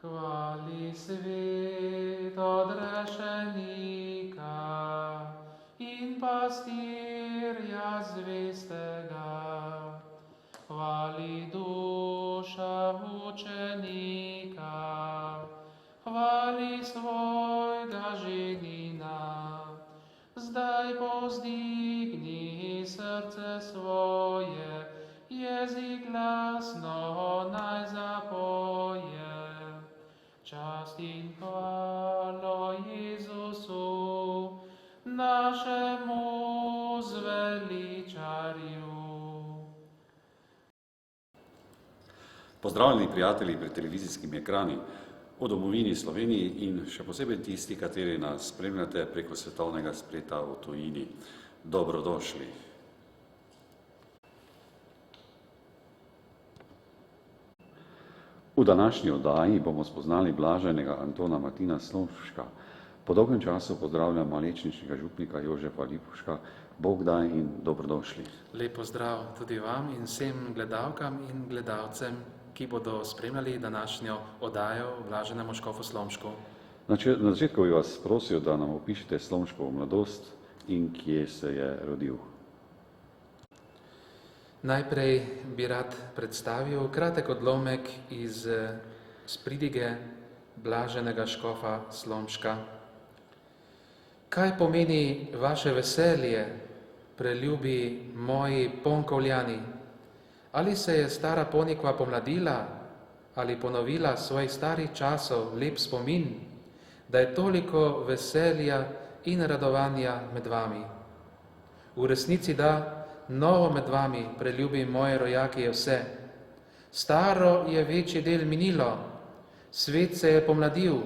Hvali svet odrešenika in pastirja zvestega. Hvali duša učenika, hvali svojega ženina. Zdaj povzdigni srce svoje, jezik glasno naj zapoje. Čast in hvalo Jezusu, našemu zveličarju. Pozdravljeni prijatelji pred televizijskimi ekrani o domovini Sloveniji in še posebej tisti, kateri nas spremljate preko svetovnega spleta v tujini. Dobrodošli. V današnji oddaji bomo spoznali blaženega Antona Martina Slomška. Po dolgem času pozdravljam malečničnega župnika Jožefa Lipuška. Bog daj in dobrodošli. Lep pozdrav tudi vam in vsem gledalkam in gledalcem, ki bodo spremljali današnjo oddajo o blaženemu škofu Slomšku. Na začetku bi vas prosil, da nam opišete Slomškovo mladost in kje se je rodil. Najprej bi rad predstavil kratek odlomek iz pridige blaženega škofa Slomška. Kaj pomeni vaše veselje, preljubi moji Ponkovljani? Ali se je stara Ponikva pomladila ali ponovila svojih starih časov lep spomin, da je toliko veselja in radovanja med vami? V resnici da, novo med vami, preljubi moji rojaki, je vse. Staro je večji del minilo, svet se je pomladil,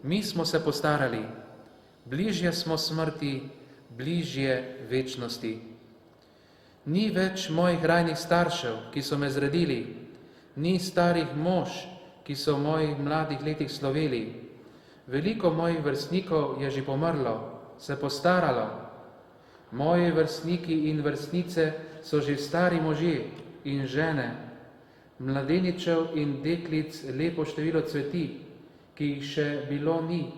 mi smo se postarali, bližje smo smrti, bližje večnosti. Ni več mojih rajnih staršev, ki so me zredili, ni starih mož, ki so v mojih mladih letih sloveli. Veliko mojih vrstnikov je že pomrlo, se postaralo. Moji vrstniki in vrstnice so že stari možje in žene, mladeničev in deklic lepo število cveti, ki jih še bilo ni,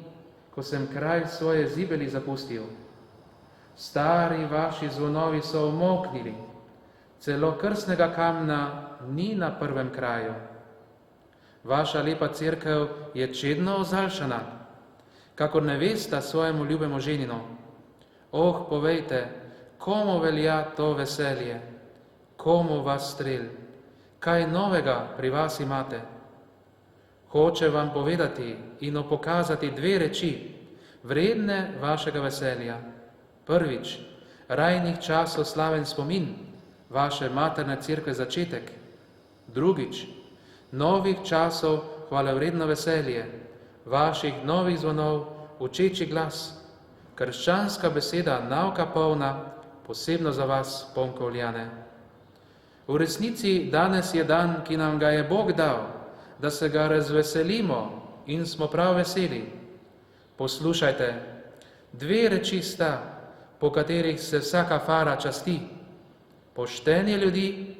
ko sem kraj svoje zibeli zapustil. Stari vaši zvonovi so umolknili, celo krstnega kamna ni na prvem kraju. Vaša lepa cerkev je čedno ozaljšana, kakor nevesta svojemu ljubemu ženinu. Oh, povejte, komu velja to veselje, komu vas strel, kaj novega pri vas imate? Hoče vam povedati in opokazati dve reči, vredne vašega veselja. Prvič, rajnih časov slaven spomin, vaše materne cerkve začetek. Drugič, novih časov hvalevredno veselje, vaših novih zvonov učeči glas. Krščanska beseda, nauka polna, posebno za vas, Ponkovljane. V resnici danes je dan, ki nam ga je Bog dal, da se ga razveselimo in smo prav veseli. Poslušajte, dve reči sta, po katerih se vsaka fara časti, poštenje ljudi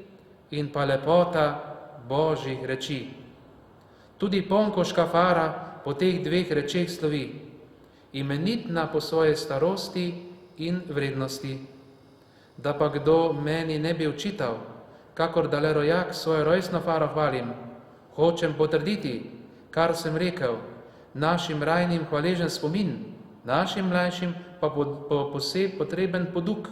in pa lepota Božjih reči. Tudi ponkoška fara po teh dveh rečeh slovi, imenitna po svoje starosti in vrednosti. Da pa kdo meni ne bi očital, kakor da le rojak svojo rojstno faro hvalim, hočem potrditi, kar sem rekel, našim rajnim hvaležen spomin, našim mlajšim pa posebej potreben poduk.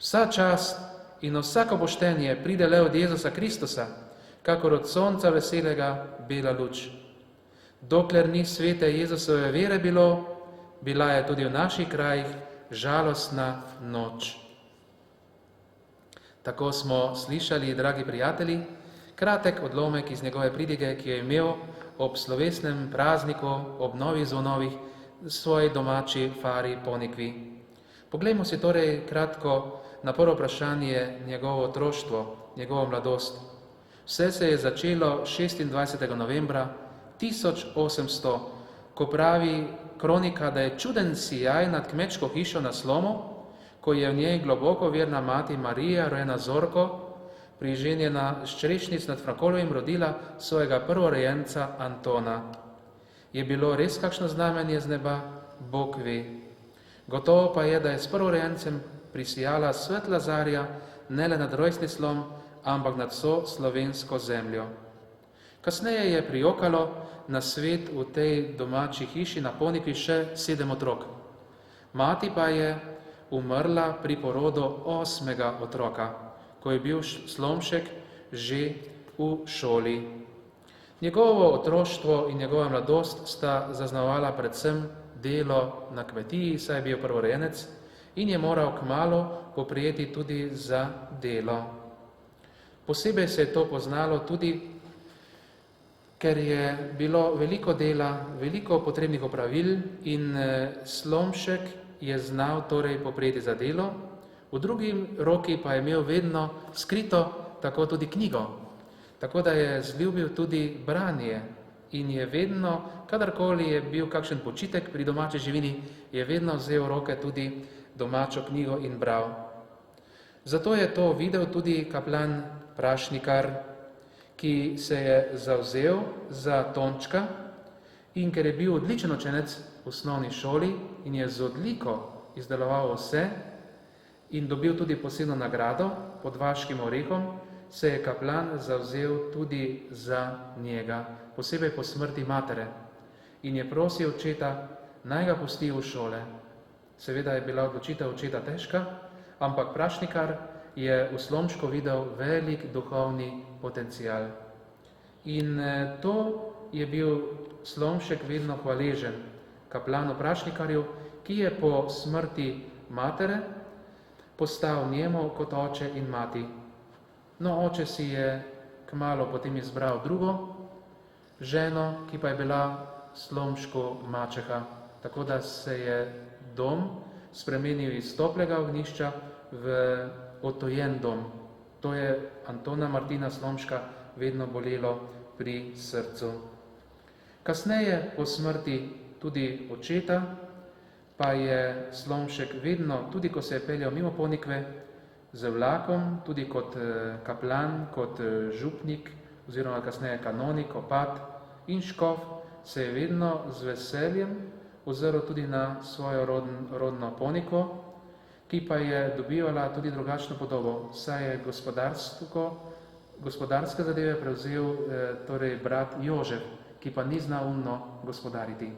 Vsa čast in vsako poštenje pride le od Jezusa Kristusa, kakor od sonca veselega bela luč. Dokler ni svete Jezusove vere bilo, bila je tudi v naših krajih žalostna noč. Tako smo slišali, dragi prijatelji, kratek odlomek iz njegove pridige, ki je imel ob slovesnem prazniku, ob novih zvonovih, svoji domači fari Ponikvi. Poglejmo si torej kratko na prvo vprašanje njegovo otroštvo, njegovo mladost. Vse se je začelo 26. novembra 1800, ko pravi kronika, da je čuden sijaj nad kmečko hišo na Slomu, ko je v njej globoko verna mati Marija, rojena Zorko, priženjena s črešnic nad Frankolovim rodila svojega prvorojenca Antona. Je bilo res kakšno znamenje z neba? Bog ve. Gotovo pa je, da je s prvorojencem prisijala svetla zarja ne le nad rojstni slom, ampak nad vso slovensko zemljo. Kasneje je prijokalo na svet v tej domači hiši na Ponikvi še 7 otrok. Mati pa je umrla pri porodu 8. otroka, ko je bil Slomšek že v šoli. Njegovo otroštvo in njegova mladost sta zaznamovala predvsem delo na kmetiji, saj je bil prvorojenec in je moral kmalu poprijeti tudi za delo. Posebej se je to poznalo tudi, ker je bilo veliko dela, veliko potrebnih opravil in Slomšek je znal torej poprijeti za delo, v drugi roki pa je imel vedno skrito tako tudi knjigo, tako da je zljubil tudi branje in je vedno, kadarkoli je bil kakšen počitek pri domači živini, je vedno vzel v roke tudi domačo knjigo in bral. Zato je to videl tudi kaplan Prašnikar, ki se je zavzel za Tončka in ker je bil odličen učenec v osnovni šoli in je z odliko izdeloval vse in dobil tudi posebno nagrado pod vaškim orehom, se je kaplan zavzel tudi za njega, posebej po smrti matere, in je prosil očeta, naj ga pusti v šole. Seveda je bila odločitev očeta težka, ampak Prašnikar je v Slomšku videl velik duhovni potencial. In to je bil Slomšek vedno hvaležen kaplanu Prašnikarju, ki je po smrti matere postal njemu kot oče in mati. No, oče si je kmalu potem izbral drugo ženo, ki pa je bila Slomšku mačeha, tako da se je dom spremenil iz toplega ognjišča v otojen dom. To je Antona Martina Slomška vedno bolelo pri srcu. Kasneje, po smrti tudi očeta, pa je Slomšek vedno, tudi ko se je peljal mimo Ponikve, z vlakom, tudi kot kaplan, kot župnik, oziroma kasneje kanonik, opat in škof, se je vedno z veseljem ozrl tudi na svojo rodno Ponikvo, ki pa je dobivala tudi drugačno podobo, saj je gospodarske zadeve prevzel torej brat Jožef, ki pa ni znal umno gospodariti.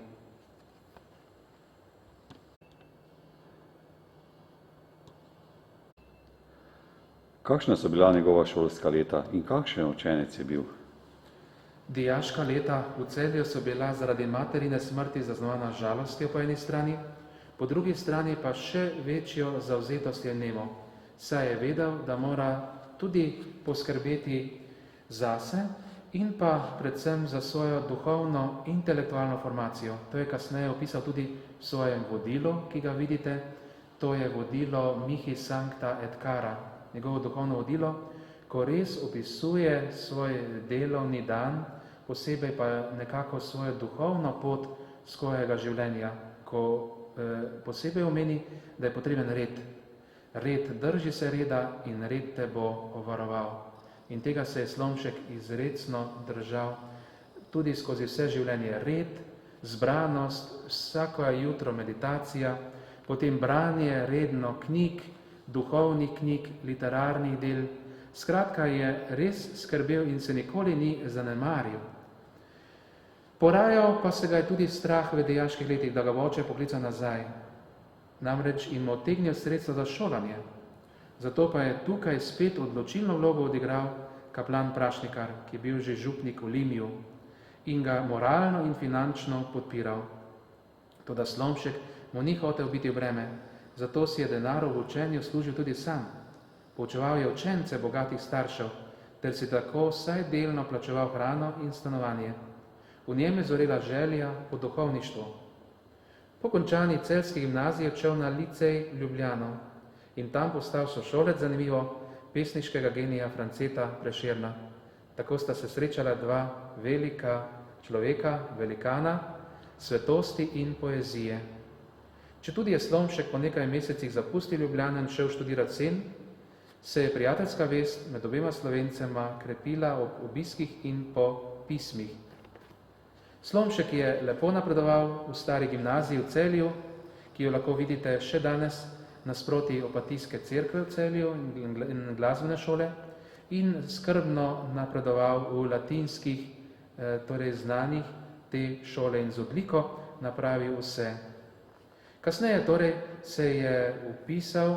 Kakšna so bila njegova šolska leta in kakšen učenec je bil? Dijaška leta v Celju so bila zaradi materine smrti zaznamovana žalostjo po eni strani, po drugi strani pa še večjo zavzetostjo nemo, saj je vedel, da mora tudi poskrbeti zase in pa predvsem za svojo duhovno intelektualno formacijo. To je kasneje opisal tudi v svojem vodilu, ki ga vidite, to je vodilo Mihi Sancta et Cara, njegovo duhovno vodilo, ko res opisuje svoj delovni dan, posebej pa nekako svojo duhovno pot svojega življenja, ko posebej omeni, da je potreben red. Red, drži se reda in red te bo obvaroval. In tega se je Slomšek izrecno držal tudi skozi vse življenje. Red, zbranost, vsako jutro meditacija, potem branje redno knjig, duhovnih knjig, literarnih del. Skratka je res skrbel in se nikoli ni zanemaril. Porajal pa se ga je tudi strah v dijaških letih, da ga bo oče poklical nazaj. Namreč jim otegnil sredstva za šolanje. Zato pa je tukaj spet odločilno vlogo odigral kaplan Prašnikar, ki je bil že župnik v Limju in ga moralno in finančno podpiral. Toda Slomšek mu ni hotel biti v breme, zato si je denar v učenju služil tudi sam. Poučeval je učence bogatih staršev, ter si tako vsaj delno plačeval hrano in stanovanje. V njem je zorela želja po duhovništvu. Po končani celjski gimnaziji je odšel na licej Ljubljano in tam postal sošolec, zanimivo, pesniškega genija Franceta Prešerna. Tako sta se srečala dva velika človeka, velikana, svetosti in poezije. Četudi je Slomšek po nekaj mesecih zapustil Ljubljano in šel študirati Sen, se je prijateljska vest med obema Slovencema krepila ob obiskih in po pismih. Slomšek je lepo napredoval v stari gimnaziji v Celju, ki jo lahko vidite še danes nasproti Opatijske cerkve v Celju in glasbene šole, in skrbno napredoval v latinskih, torej znanjih te šole in z odliko napravil vse. Kasneje torej se je vpisal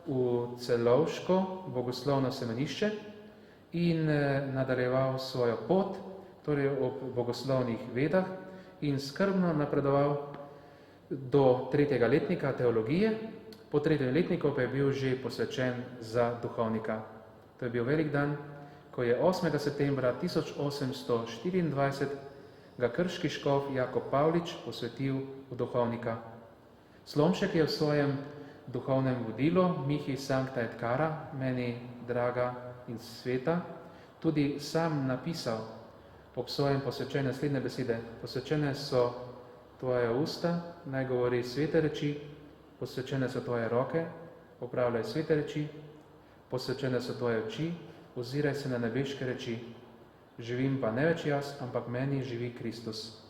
v celovško bogoslovno semenišče in nadaljeval svojo pot, torej ob bogoslovnih vedah, in skrbno napredoval do 3. letnika teologije, po 3. letniku pa je bil že posvečen za duhovnika. To je bil velik dan, ko je 8. septembra 1824 ga krški škof Jakob Pavlič posvetil v duhovnika. Slomšek je v svojem duhovnem vodilu Mihi Sancta et Cara, meni draga in sveta, tudi sam napisal ob svojem posvečenju naslednje besede. Posvečene so tvoje usta, naj govori svete reči, posvečene so tvoje roke, opravljaj svete reči, posvečene so tvoje oči, oziraj se na nebeške reči. Živim pa ne več jaz, ampak meni živi Kristus.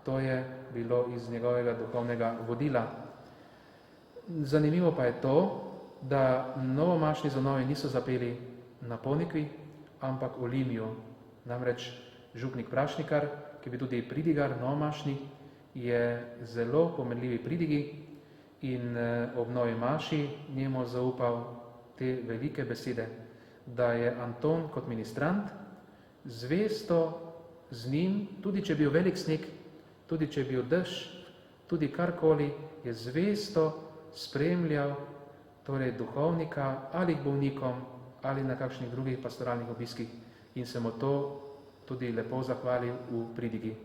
To je bilo iz njegovega duhovnega vodila. Zanimivo pa je to, da novomašni zvonovi niso zapeli na Ponikvi, ampak v Limju. Namreč župnik Prašnikar, ki bi tudi pridigar novomašni, je zelo pomenljivi pridigi in ob novi maši njemu zaupal te velike besede, da je Anton kot ministrant zvesto z njim, tudi če je bil velik sneg, tudi če je bil dež, tudi karkoli, je zvesto spremljal torej duhovnika ali k bolnikom ali na kakšnih drugih pastoralnih obiskih in se mu to tudi lepo zahvalil v pridigi.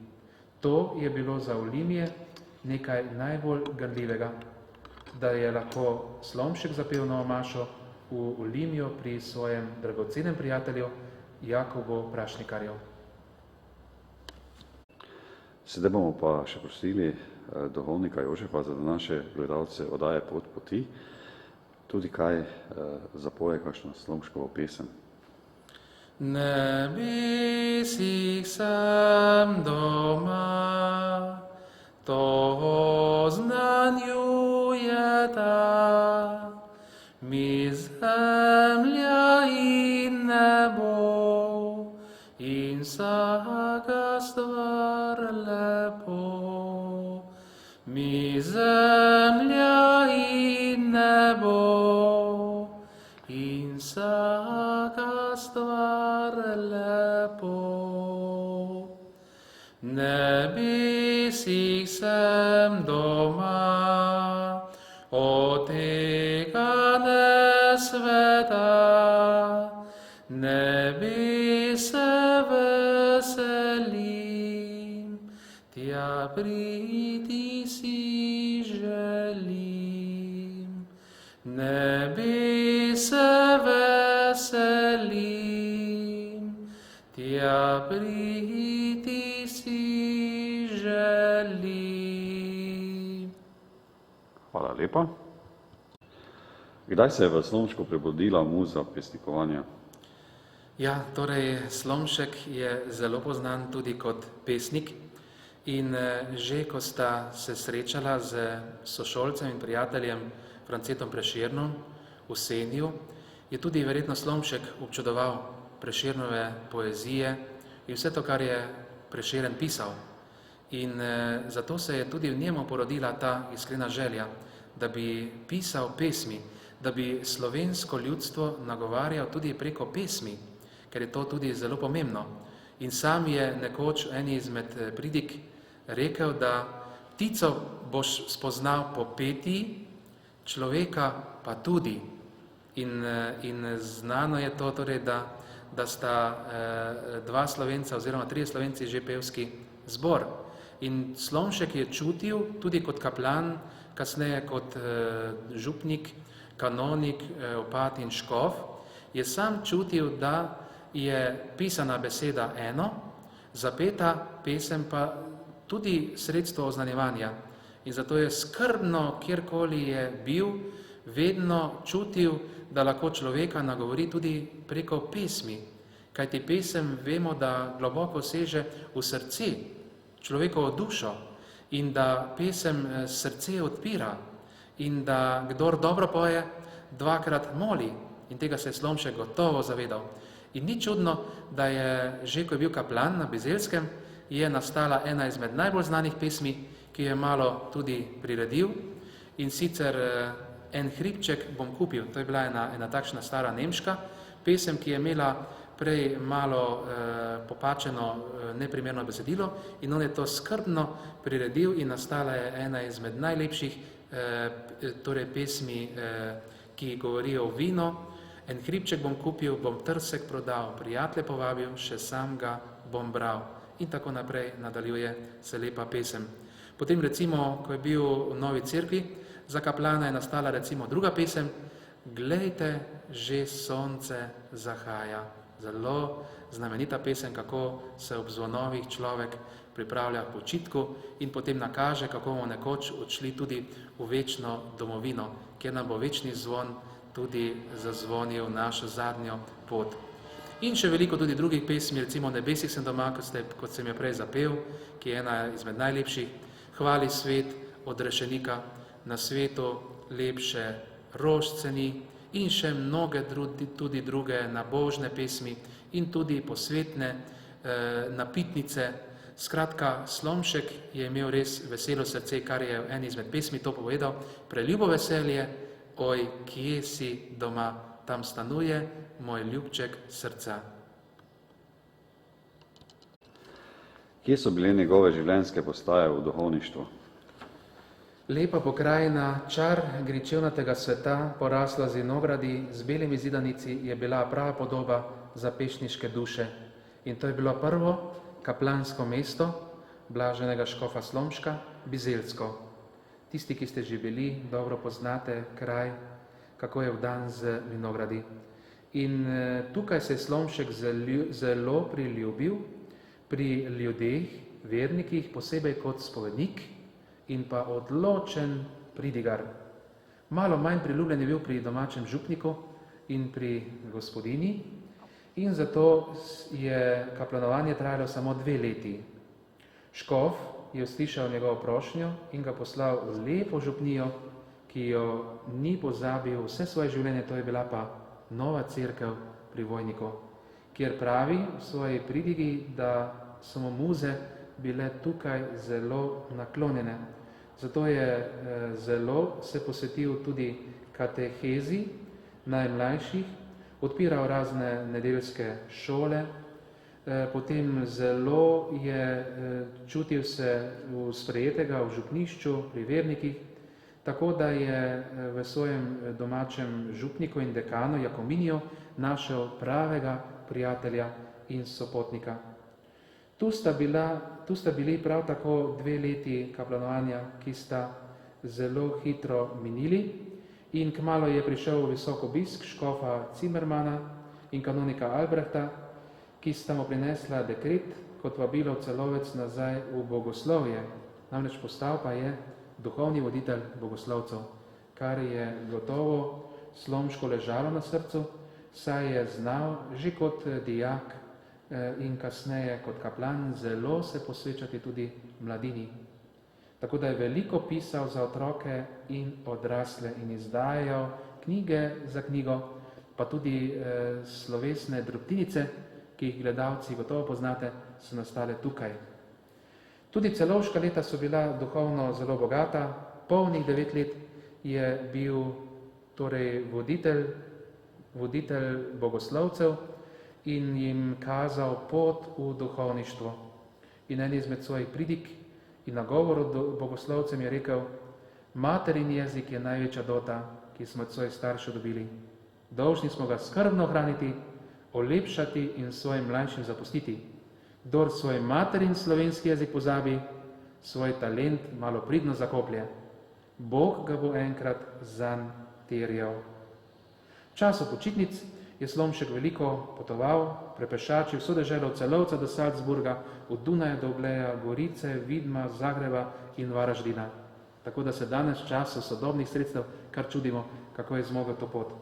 To je bilo za Olimje nekaj najbolj grljivega, da je lahko Slomšek zapel novo mašo v Olimju pri svojem dragocenem prijatelju Jakobu Prašnikarju. Sedaj bomo pa še prosili duhovnika Jožefa za naše gledalce oddaje Pot poti, tudi kaj zapoje kakšno Slomškovo pesem. Nebesih sem doma, to znanjujeta mi zemlja in nebo in vsaka stvar lepo. Mi zemlja in nebo in vsaka stvar lepo. Nebesih sem doma, od tega ne sveta, nebese veselim, tja priti si želim. Nebese veselim, tja priti si želim. Hvala lepa. Kdaj se je v Slomšku prebudila muza pesnikovanja? Ja, torej Slomšek je zelo poznan tudi kot pesnik in že ko sta se srečala z sošolcem in prijateljem Francetom Prešernom v Senju, je tudi verjetno Slomšek občudoval Prešernove poezije in vse to, kar je Prešeren pisal. In zato se je tudi v njemu porodila ta iskrena želja, da bi pisal pesmi, da bi slovensko ljudstvo nagovarjal tudi preko pesmi, ker je to tudi zelo pomembno. In sam je nekoč eni izmed pridig rekel, da ptico boš spoznal po peti, človeka pa tudi. In znano je to, torej, da sta dva Slovenca oziroma trije Slovenci že pevski zbor. In Slomšek je čutil tudi kot kaplan, kasneje kot župnik, kanonik, opat in škof, je sam čutil, da je pisana beseda eno, zapeta pesem pa tudi sredstvo oznanjevanja. In zato je skrbno, kjerkoli je bil, vedno čutil, da lahko človeka nagovori tudi preko pesmi. Kajti pesem vemo, da globoko seže v srce, človekovo dušo in da pesem srce odpira in da kdor dobro poje, dvakrat moli in tega se je Slomšek gotovo zavedal. In ni čudno, da je že, ko je bil kaplan na Bizelskem, je nastala ena izmed najbolj znanih pesmi, ki je malo tudi priredil in sicer En hribček bom kupil. To je bila ena takšna stara nemška pesem, ki je imela prej malo popačeno neprimerno besedilo in on je to skrbno priredil in nastala je ena izmed najlepših torej pesmi, ki govorijo o vino. En hribček bom kupil, bom trsek prodal, prijatelje povabil, še sam ga bom bral. In tako naprej nadaljuje se lepa pesem. Potem recimo, ko je bil v Novi Cerkvi, za kaplana je nastala recimo druga pesem, Glejte, že sonce zahaja. Zelo znamenita pesem, kako se ob zvonovih človek pripravlja k počitku in potem nakaže, kako bomo nekoč odšli tudi v večno domovino, kjer nam bo večni zvon tudi zazvonil našo zadnjo pot. In še veliko tudi drugih pesmi, recimo Nebesih sem doma, kot sem jo prej zapel, ki je ena izmed najlepših, Hvali svet odrešenika, na svetu lepše rožce ni in še mnoge tudi druge nabožne pesmi in tudi posvetne napitnice. Skratka, Slomšek je imel res veselo srce, kar je v eni izmed pesmi to povedal, preljubo veselje, oj, kje si doma, tam stanuje moj ljubček srca. Kje so bile njegove življenjske postaje v duhovništvu? Lepa pokrajina, čar gričevnatega sveta, porasla z vinogradi, z belimi zidanici, je bila prava podoba za pešniške duše. In to je bilo prvo kaplansko mesto blaženega škofa Slomška, Bizeljsko. Tisti, ki ste že bili, dobro poznate kraj, kako je vdan z vinogradi. In tukaj se je Slomšek zelo priljubil pri ljudeh, vernikih, posebej kot spovednik in pa odločen pridigar. Malo manj priljubljen je bil pri domačem župniku in pri gospodini in zato je kaplanovanje trajalo samo 2 leti. Škof je uslišal njegovo prošnjo in ga poslal v lepo župnijo, ki jo ni pozabil vse svoje življenje, to je bila pa Nova Cerkev pri Vojniku, kjer pravi v svoji pridigi, da so mu muze bile tukaj zelo naklonjene. Zato je zelo se posvetil tudi katehezi najmlajših, odpiral razne nedeljske šole, potem zelo je čutil se sprejetega v župnišču pri vernikih, tako da je v svojem domačem župniku in dekanu Jakominiju našel pravega prijatelja in sopotnika. Tu sta bili prav tako 2 leti kaplanovanja, ki sta zelo hitro minili in kmalu je prišel visok obisk škofa Cimermana in kanonika Albrehta, ki sta mu prinesla dekret kot vabilo v Celovec nazaj v bogoslovje. Namreč postal pa je duhovni voditelj bogoslovcev, kar je gotovo Slomšku ležalo na srcu, saj je znal že kot dijak in kasneje kot kaplan zelo se posvečati tudi mladini. Tako da je veliko pisal za otroke in odrasle in izdajal knjige za knjigo, pa tudi slovesne drobtinice, ki jih gledalci gotovo poznate, so nastale tukaj. Tudi celovška leta so bila duhovno zelo bogata, polnih 9 let je bil torej voditelj bogoslovcev in jim kazal pot v duhovništvo. In en izmed svojih pridig in nagovorov bogoslovcem je rekel, materin jezik je največja dota, ki smo od svojih staršev dobili. Dolžni smo ga skrbno hraniti, olepšati in svojim mlajšim zapustiti. Kdor svoj materin slovenski jezik pozabi, svoj talent malo pridno zakoplje. Bog ga bo enkrat zanj terjal. V času počitnic je Slomšek veliko potoval, prepešačil vso deželo od Celovca do Salzburga, od Dunaja do Ogleja, Gorice, Vidma, Zagreba in Varaždina. Tako da se danes v času sodobnih sredstev kar čudimo, kako je zmogel to pot.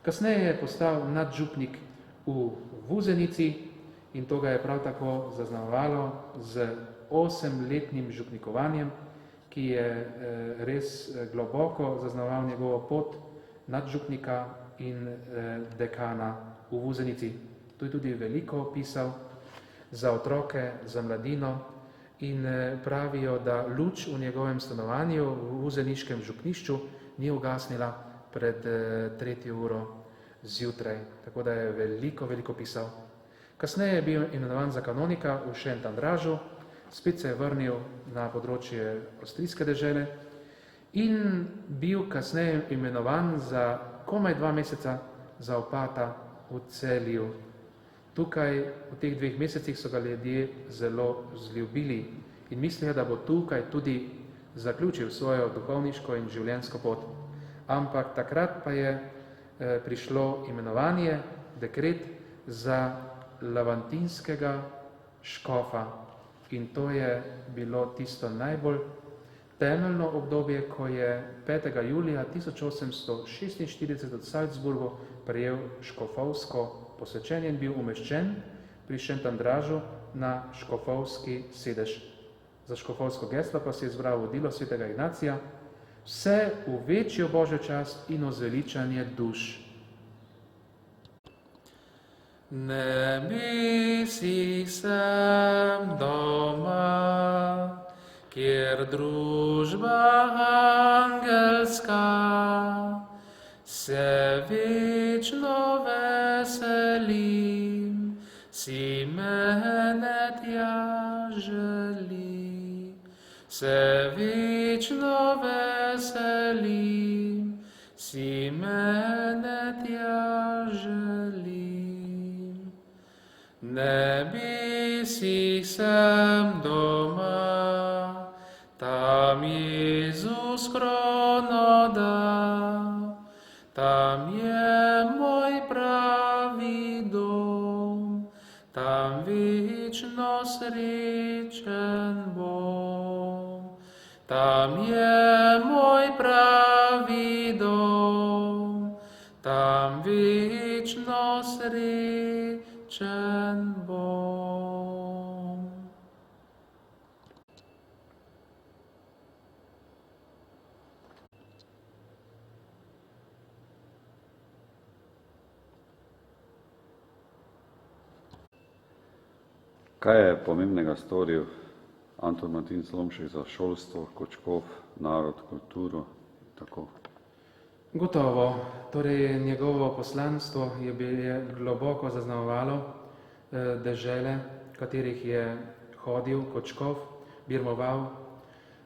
Kasneje je postal nadžupnik v Vuzenici in to ga je prav tako zaznamovalo z 8-letnim župnikovanjem, ki je res globoko zaznamoval njegovo pot nadžupnika in dekana v Vuzenici. Tu je tudi veliko pisal za otroke, za mladino in pravijo, da luč v njegovem stanovanju v vuzeniškem župnišču ni ugasnila pred 3. uro zjutraj, tako da je veliko pisal. Kasneje je bil imenovan za kanonika v Šentandražu, spet se je vrnil na področje avstrijske dežele in bil kasneje imenovan za komaj 2 meseca za opata v Celju. Tukaj v teh 2 mesecih so ga ljudje zelo vzljubili in mislijo, da bo tukaj tudi zaključil svojo duhovniško in življenjsko pot. Ampak takrat pa je prišlo imenovanje, dekret za lavantinskega škofa in to je bilo tisto najbolj temeljno obdobje, ko je 5. julija 1846 v Salzburgu prejel škofovsko posvečenje in bil umeščen pri Šentandražu na škofovski sedež. Za škofovsko geslo pa si je izbral vodilo svetega Ignacija, vse v večjo Božjo čast in ozveličanje duš. Nebesih sem doma, kjer družba angelska se večno veselim, si mene tja želi. Se večno veselim, si mene tja želi. Nebesih sem doma, tam Jezus krono dal, tam je moj pravi dom, tam večno srečen bom. Tam je moj pravi dom, tam večno srečen bom. Kaj je pomembnega storil Anton Martin Slomšek za šolstvo, Kočkov, narod, kulturo, tako? Gotovo, torej njegovo poslanstvo je globoko zaznamovalo dežele, katerih je hodil, Kočkov, birmoval.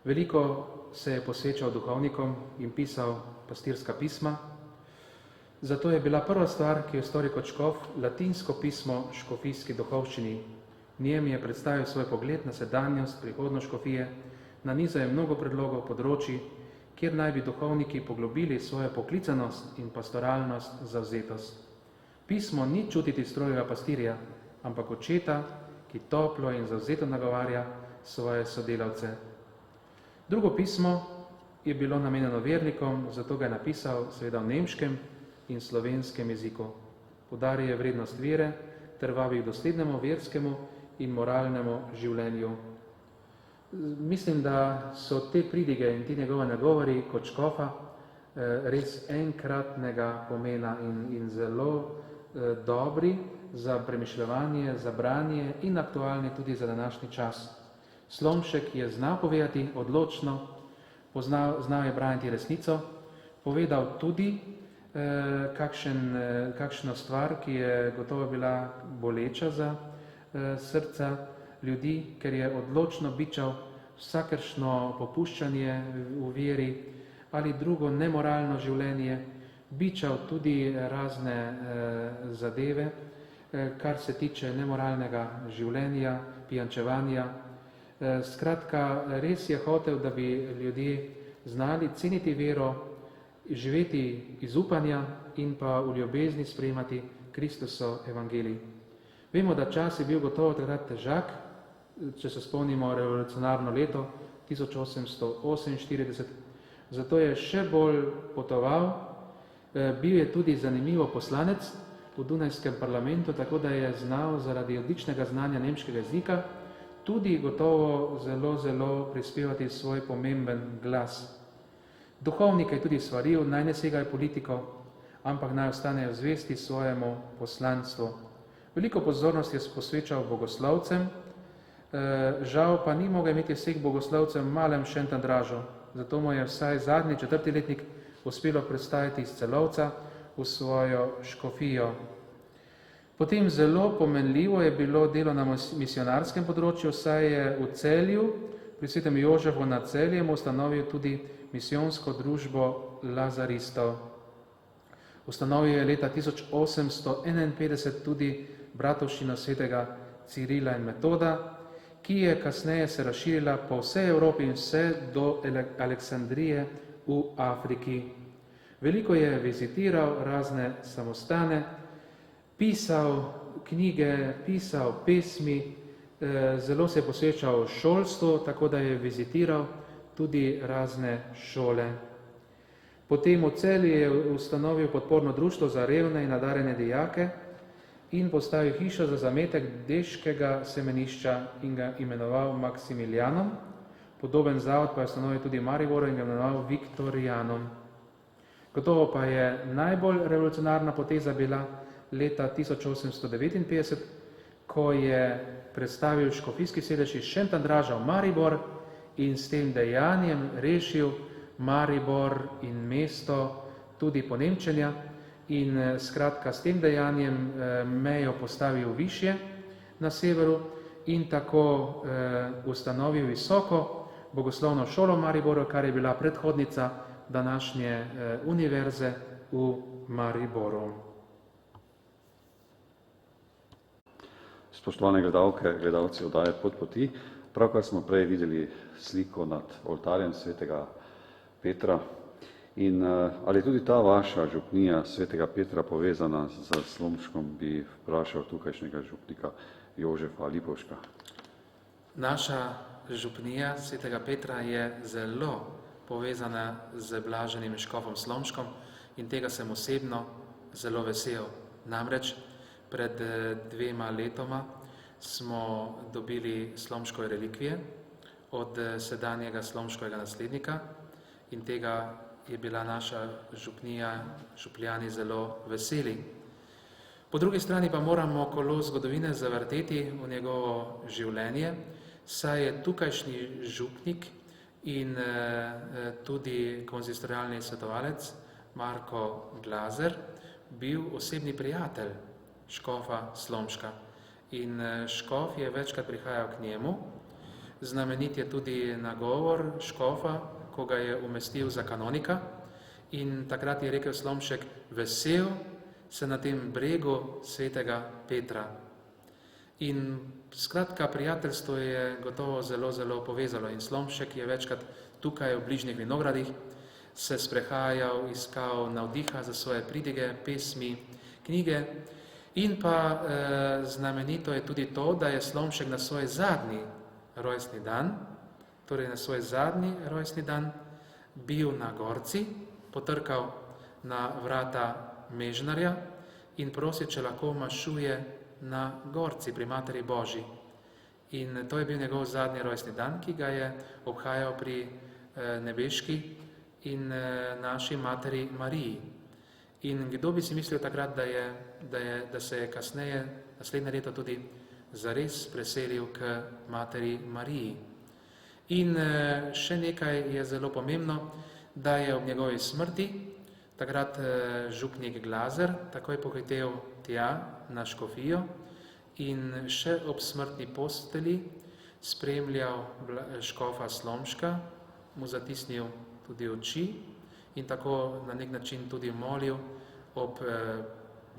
Veliko se je posvečal duhovnikom in pisal pastirska pisma. Zato je bila prva stvar, ki jo stori Kočkov, latinsko pismo škofijski duhovščini. V njem je predstavil svoj pogled na sedanjost, prihodnost škofije, nanizal je mnogo predlogov področij, kjer naj bi duhovniki poglobili svojo poklicanost in pastoralnost, zavzetost. Pismo ni čutiti strogega pastirja, ampak očeta, ki toplo in zavzeto nagovarja svoje sodelavce. Drugo pismo je bilo namenjeno vernikom, zato ga je napisal seveda v nemškem in slovenskem jeziku. Poudarja vrednost vere ter vabi k doslednemu verskemu in moralnemu življenju. Mislim, da so te pridige in ti njegove nagovori Kočkofa res enkratnega pomena in zelo dobri za premišljevanje, za branje in aktualni tudi za današnji čas. Slomšek je znal povedati odločno, znal je braniti resnico, povedal tudi kakšno stvar, ki je gotovo bila boleča za srca ljudi, ker je odločno bičal vsakršno popuščanje v veri ali drugo nemoralno življenje, bičal tudi razne zadeve, kar se tiče nemoralnega življenja, pijančevanja. Skratka, res je hotel, da bi ljudje znali ceniti vero, živeti iz upanja in pa v ljubezni sprejemati Kristusov evangelij. Vemo, da čas je bil gotovo takrat težak, če se spomnimo revolucionarno leto 1848, zato je še bolj potoval Bil je tudi zanimivo poslanec v Dunajskem parlamentu, tako da je znal zaradi odličnega znanja nemškega jezika tudi gotovo zelo prispevati svoj pomemben glas. Duhovnike je tudi svaril, naj ne segajo politiko, ampak naj ostanejo zvesti svojemu poslanstvu. Veliko pozornosti je posvečal bogoslovcem, žal pa ni mogel imeti vseh bogoslovcev v malem Šentandražu, zato mu je vsaj zadnji 4. letnik uspelo predstaviti iz Celovca v svojo škofijo. Potem zelo pomenljivo je bilo delo na misionarskem področju, saj je v Celju, pri svetem Jožefu nad Celjem, ustanovil tudi misijonsko družbo lazaristov. Ustanovil je leta 1851 tudi bratovščino svetega Cirila in Metoda, ki je kasneje se razširila po vsej Evropi in vse do Aleksandrije v Afriki. Veliko je vizitiral razne samostane, pisal knjige, pisal pesmi, zelo se je posvečal šolstvu, tako da je vizitiral tudi razne šole. Potem v Celju je ustanovil podporno društvo za revne in nadarjene dijake in postavil hišo za zametek deškega semenišča in ga imenoval Maksimilijanom. Podoben zavod pa je ustanovil tudi Mariboru in ga imenoval Viktorijanom. Gotovo pa je najbolj revolucionarna poteza bila leta 1859, ko je predstavil škofijski sedež iz Šentandraža v Maribor in s tem dejanjem rešil Maribor in mesto tudi ponemčenja in skratka s tem dejanjem mejo postavil višje na severu in tako ustanovil visoko bogoslovno šolo v Mariboru, kar je bila predhodnica današnje univerze v Mariboru. Spoštovane gledalke, gledalci oddaje Pot poti, pravkar smo prej videli sliko nad oltarjem svetega Petra. In ali je tudi ta vaša župnija svetega Petra povezana z Slomškom, bi vprašal tukajšnjega župnika Jožefa Lipovška. Naša župnija svetega Petra je zelo povezana z blaženim škofom Slomškom in tega sem osebno zelo vesel. Namreč pred 2 letoma smo dobili Slomškove relikvije od sedanjega Slomškovega naslednika in tega je bila naša župnija, župljani zelo veseli. Po drugi strani pa moramo kolo zgodovine zavrteti v njegovo življenje, saj je tukajšnji župnik in tudi konzistorialni svetovalec Marko Glazer bil osebni prijatelj škofa Slomška. In škof je večkrat prihajal k njemu. Znamenit je tudi nagovor škofa, ko ga je umestil za kanonika in takrat je rekel Slomšek: vesel se na tem bregu svetega Petra. In skratka, prijateljstvo je gotovo zelo povezalo in Slomšek je večkrat tukaj v bližnjih vinogradih se sprehajal, iskal navdiha za svoje pridige, pesmi, knjige. In pa znamenito je tudi to, da je Slomšek na svoj zadnji rojstni dan, torej na svoj zadnji rojstni dan, bil na Gorci, potrkal na vrata Mežnarja in prosil, če lahko mašuje na Gorci pri Materi Božji. In to je bil njegov zadnji rojstni dan, ki ga je obhajal pri nebeški in naši Materi Mariji. In kdo bi si mislil takrat, da se je kasneje, naslednje leto tudi zares preselil k Materi Mariji. In še nekaj je zelo pomembno, da je ob njegovi smrti takrat župnik Glazer takoj pohitel tja na škofijo in še ob smrtni posteli spremljal škofa Slomška, mu zatisnil tudi oči in tako na nek način tudi molil ob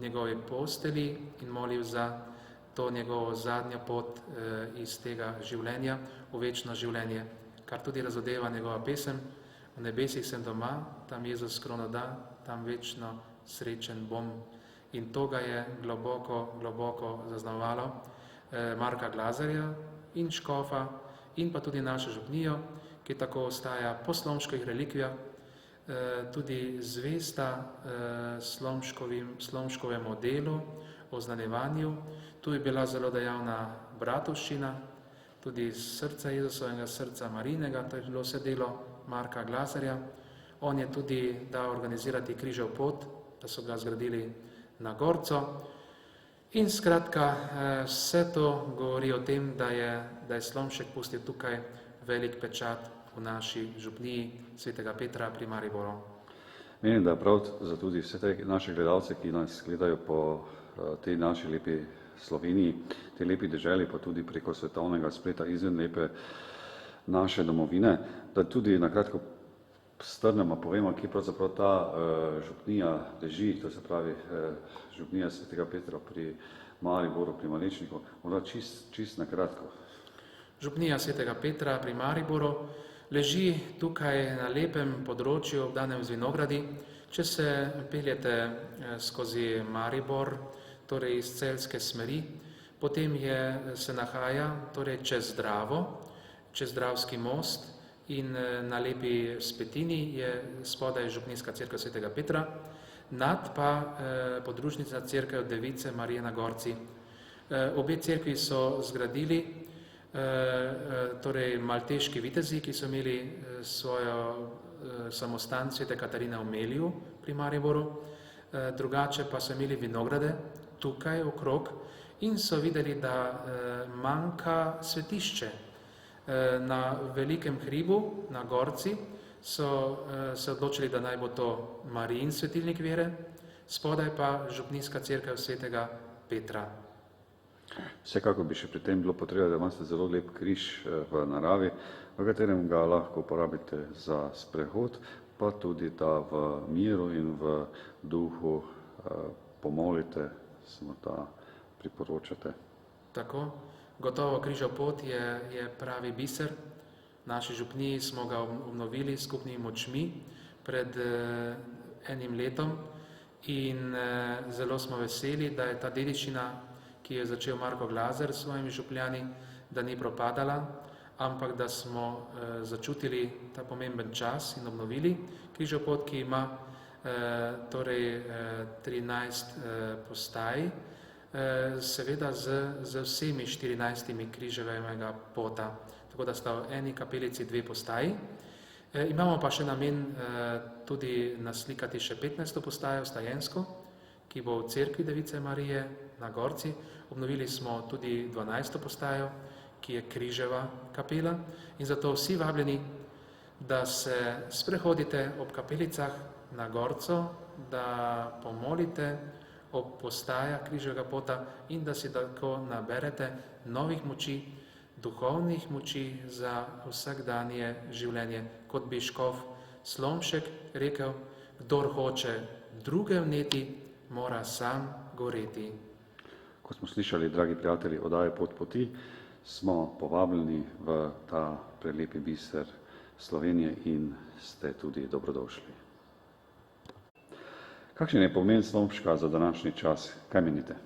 njegovi posteli in molil za to njegovo zadnjo pot iz tega življenja v večno življenje, kar tudi razodeva njegova pesem: v nebesih sem doma, tam Jezus krono da, tam večno srečen bom. In to ga je globoko zaznamovalo Marka Glazerja in škofa in pa tudi našo župnijo, ki tako ostaja po slomških relikvijah tudi zvesta Slomškovemu delu, oznanjevanju. Tu je bila zelo dejavna bratovščina, tudi srca Jezusovega, srca Marijinega, to je bilo vse delo Marka Glazerja. On je tudi dal organizirati križev pot, da so ga zgradili na Gorco. In skratka, vse to govori o tem, da je Slomšek pustil tukaj velik pečat v naši župniji svetega Petra pri Mariboru. Menim, da je prav za tudi vse te naše gledalce, ki nas gledajo po tej naši lepi Sloveniji, tej lepi deželi, pa tudi preko svetovnega spleta izven lepe naše domovine, da tudi nakratko strnemo, povemo, kje pravzaprav ta župnija leži, to se pravi župnija svetega Petra pri Mariboru, pri Malečniku, morda čist nakratko. Župnija svetega Petra pri Mariboru leži tukaj na lepem področju, obdanem z vinogradi. Če se peljete skozi Maribor, torej iz celjske smeri, potem se nahaja torej čez Dravo, čez Dravski most in na lepi vzpetini je spodaj župnijska cerkev svetega Petra, nad pa podružnica cerkev Device Marije na Gorci. Obe cerkvi so zgradili torej malteški vitezi, ki so imeli svojo samostan svete Katarine v Melju pri Mariboru, drugače pa so imeli vinograde tukaj okrog in so videli, da manjka svetišče. Na velikem hribu, na Gorci, so se odločili, da naj bo to Marijin svetilnik vere, spodaj pa župnijska cerkev svetega Petra. Vsekako bi še pri tem bilo potrebno, da imate zelo lep križ v naravi, v katerem ga lahko uporabite za sprehod, pa tudi da v miru in v duhu pomolite, se morda priporočate. Tako, gotovo križev pot je pravi biser. V naši župniji smo ga obnovili s skupnimi močmi pred enim letom in zelo smo veseli, da je ta dediščina, ki je začel Marko Glazer s svojimi župljani, da ni propadala, ampak da smo začutili ta pomemben čas in obnovili križev pot, ki ima torej 13 postaj, seveda z vsemi 14 križevega pota, tako da sta v eni kapelici 2 postaji. Imamo pa še namen tudi naslikati še 15. postajo stajensko, ki bo v cerkvi Device Marije na Gorci. Obnovili smo tudi 12. postajo, ki je križeva kapela in zato vsi vabljeni, da se sprehodite ob kapelicah na Gorco, da pomolite ob postajah križevega pota in da si tako naberete novih moči, duhovnih moči za vsakdanje življenje. Kot bi škof Slomšek rekel, kdor hoče druge vneti, mora sam goreti. Kot smo slišali, dragi prijatelji oddaje Pot poti, smo povabljeni v ta prelepi biser Slovenije in ste tudi dobrodošli. Kakšen je pomen Slomška za današnji čas? Kaj menite?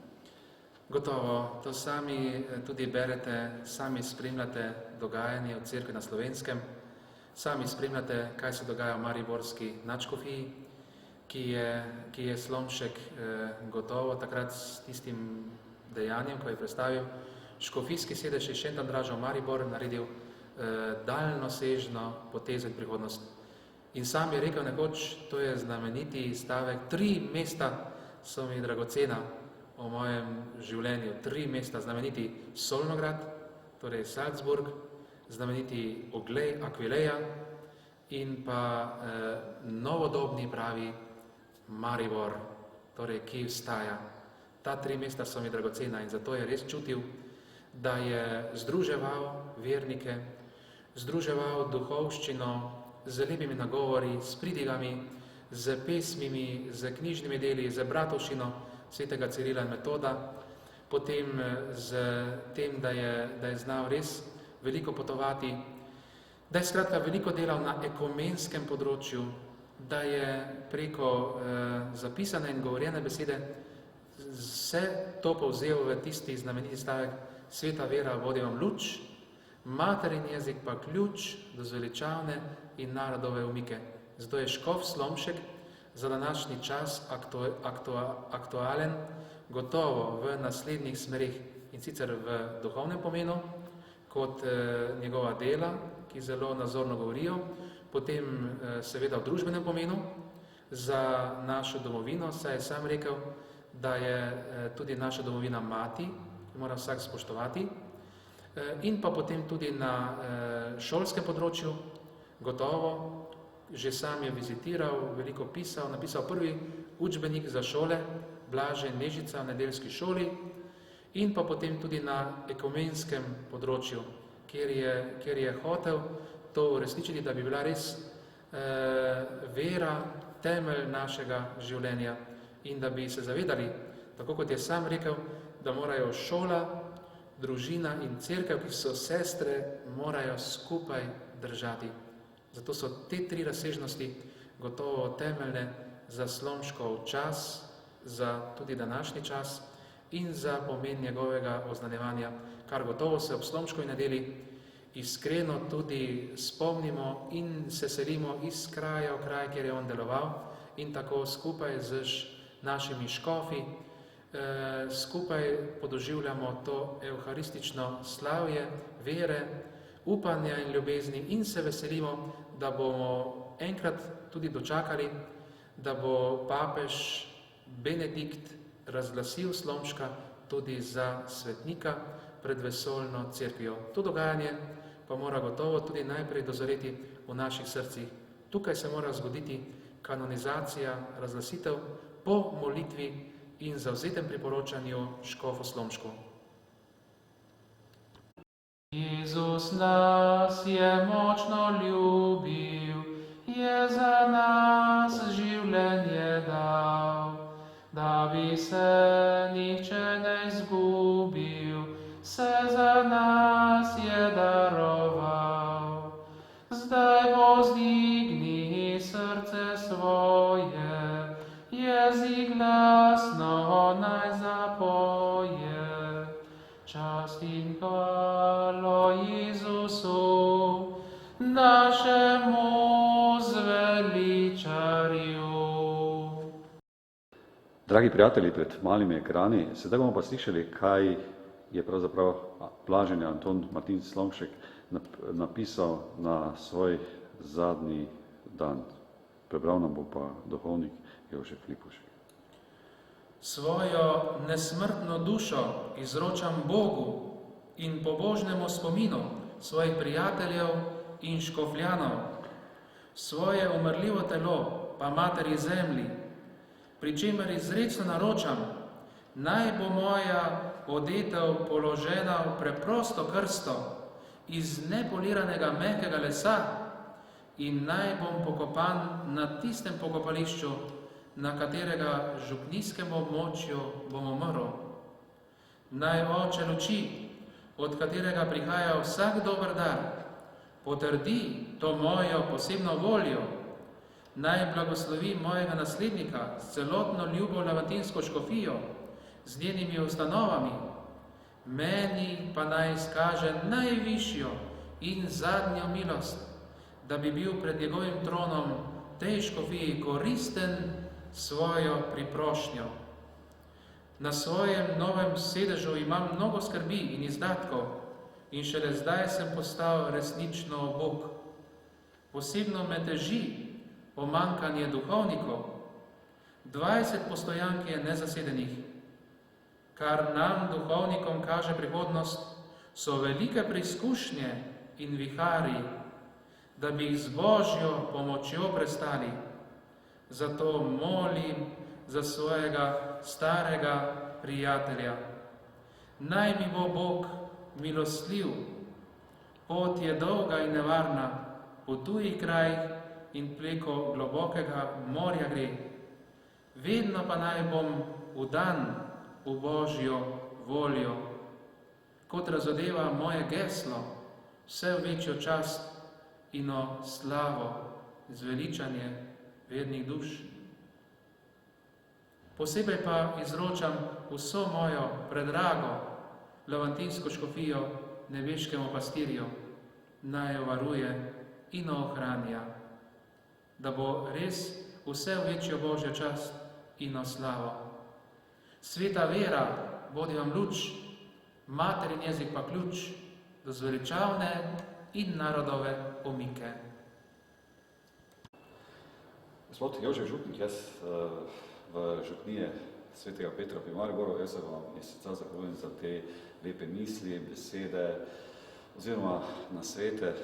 Gotovo, to sami tudi berete, sami spremljate dogajanje v cerkvi na Slovenskem, sami spremljate, kaj se dogaja v mariborski nadškofiji, ki je Slomšek gotovo takrat s tistim dejanjem, ko je predstavil škofijski sedež iz Šentandraža v Maribor, naredil daljnosežno potezo in prihodnost. In sam je rekel nekoč, to je znameniti stavek, 3 mesta so mi dragocena o mojem življenju, 3 mesta, znameniti Solnograd, torej Salzburg, znameniti Oglej, Aquileja in pa novodobni pravi Maribor, torej ki vstaja. Ta 3 mesta so mi dragocena in zato je res čutil, da je združeval vernike, združeval duhovščino z lepimi nagovori, s pridigami, z pesmimi, z knjižnimi deli, z bratovščino svetega Cirila in Metoda, potem z tem, da je znal res veliko potovati, da je skratka veliko delal na ekumenskem področju, da je preko zapisane in govorjene besede vse to povzel v tisti znameniti stavek: sveta vera vodi vam luč, materin jezik pa ključ do zveličavne in narodove umike. Zato je škof Slomšek za današnji čas aktualen gotovo v naslednjih smerih, in sicer v duhovnem pomenu, kot njegova dela, ki zelo nazorno govorijo, potem seveda v družbenem pomenu za našo domovino, saj je sam rekel, da je tudi naša domovina mati, ki mora vsak spoštovati, in pa potem tudi na šolskem področju, gotovo, že sam je vizitiral, veliko pisal, napisal prvi učbenik za šole, Blaže Nežica v nedeljski šoli, in pa potem tudi na ekumenskem področju, kjer je hotel to uresničiti, da bi bila res vera temelj našega življenja in da bi se zavedali, tako kot je sam rekel, da morajo šola, družina in cerkev, ki so sestre, morajo skupaj držati. Zato so te tri razsežnosti gotovo temeljne za Slomškov čas, za tudi današnji čas in za pomen njegovega oznanjevanja, kar gotovo se ob Slomškovi nedelji iskreno tudi spomnimo in se selimo iz kraja v kraj, kjer je on deloval, in tako skupaj z našimi škofi skupaj podoživljamo to evharistično slavje, vere, upanja in ljubezni in se veselimo, da bomo enkrat tudi dočakali, da bo papež Benedikt razglasil Slomška tudi za svetnika pred vesoljno cerkvijo. To dogajanje pa mora gotovo tudi najprej dozoreti v naših srcih. Tukaj se mora zgoditi kanonizacija, razglasitev po molitvi in zavzetem priporočanju škofu Slomšku. Jezus nas je močno ljubil, je za nas življenje dal, da bi se nihče ne izgubil, se za nas je daroval. Zdaj povzdigni srce svoje, jezik glasno naj zapoje. Čast in hvalo Jezusu, našemu zveličarju. Dragi prijatelji, pred malimi ekrani, sedaj bomo pa slišali, kaj je pravzaprav blaženi Anton Martin Slomšek napisal na svoj zadnji dan. Prebral nam bo pa duhovnik Jožef Lipušek. Svojo nesmrtno dušo izročam Bogu in pobožnemu spominu svojih prijateljev in škofljanov, svoje umrljivo telo pa materi zemlji, pri čemer izrecno naročam, naj bo moja odetev položena v preprosto krsto iz nepoliranega mehkega lesa in naj bom pokopan na tistem pokopališču, na katerega župnijskem območju bom umrl. Naj Oče luči, od katerega prihaja vsak dober dar, potrdi to mojo posebno voljo, naj blagoslovi mojega naslednika s celotno ljubo lavantinsko škofijo, z njenimi ustanovami, meni pa naj izkaže najvišjo in zadnjo milost, da bi bil pred njegovim tronom tej škofiji koristen svojo priprošnjo. Na svojem novem sedežu imam mnogo skrbi in izdatkov in šele zdaj sem postal resnično obuk. Posebno me teži pomanjkanje duhovnikov, 20 postojank je nezasedenih. Kar nam, duhovnikom, kaže prihodnost, so velike preizkušnje in vihari, da bi jih z Božjo pomočjo prestali. Zato molim za svojega starega prijatelja. Naj mi bo Bog milostljiv. Pot je dolga in nevarna, po tujih krajih in preko globokega morja gre. Vedno pa naj bom vdan v Božjo voljo. Kot razodeva moje geslo, vse v večjo čast in o slavo, zveličanje vernih duš. Posebej pa izročam vso mojo predrago lavantinsko škofijo nebeškemu pastirju, naj jo varuje in ohranja. da bo res vse v večjo Božjo čast in oslavo. Sveta vera vodi vam luč, materin jezik pa ključ do zveličavne in narodove omike. Gospod Jožef Župnik, jaz v župnije svetega Petra pri Mariboru, jaz se vam iz srca zahvaljujem za te lepe misli, besede, oziroma nasvete,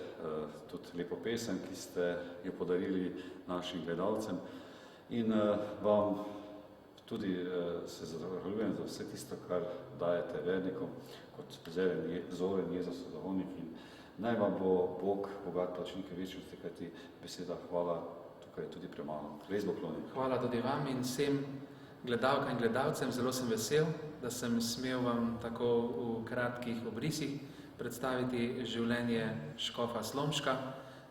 tudi lepo pesem, ki ste jo podarili našim gledalcem. In vam tudi se zahvaljujem za vse tisto, kar dajete vernikom, kot zoren Jezus zagovornik. In naj vam bo Bog bogat plačnike večnosti, kajti beseda hvala tukaj je tudi premalo. Res bo klonim. Hvala tudi vam in vsem gledalkam in gledalcem. Zelo sem vesel, da sem smel vam tako v kratkih obrisih predstaviti življenje škofa Slomška.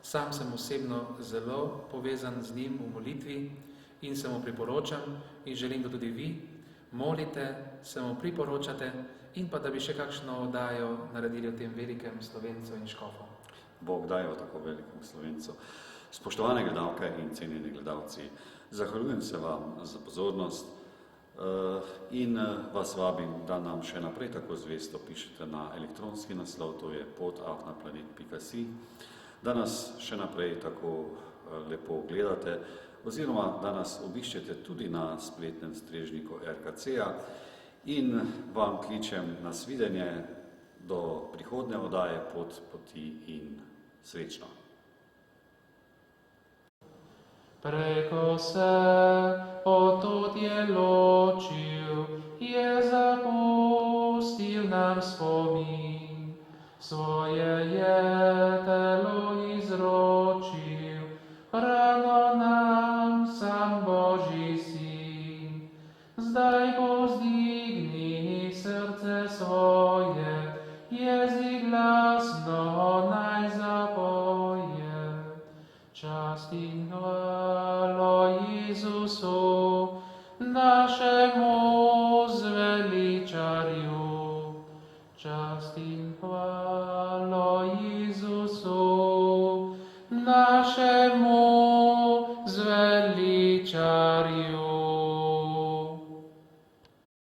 Sam sem osebno zelo povezan z njim v molitvi in se mu priporočam in želim, da tudi vi molite, se mu priporočate in pa da bi še kakšno oddajo naredili o tem velikem Slovencu in škofu. Bog daje o tako velikem Slovencu. Spoštovane gledalke in cenjeni gledalci, zahvaljujem se vam za pozornost in vas vabim, da nam še naprej tako zvesto pišete na elektronski naslov, to je pod@planet.si, da nas še naprej tako lepo gledate oziroma da nas obiščete tudi na spletnem strežniku RKC-ja in vam kličem na svidenje do prihodnje oddaje Pot poti in srečno. Preko se otot je ločil, je zapustil nam spomin, svoje je telo izročil, rano nam sam Božji sin. Zdaj povzdigni srce svoje, jezik glasno naj zapoje. Čast in hvalo Jezusu, našemu zveličarju. Čast in hvalo Jezusu, našemu zveličarju.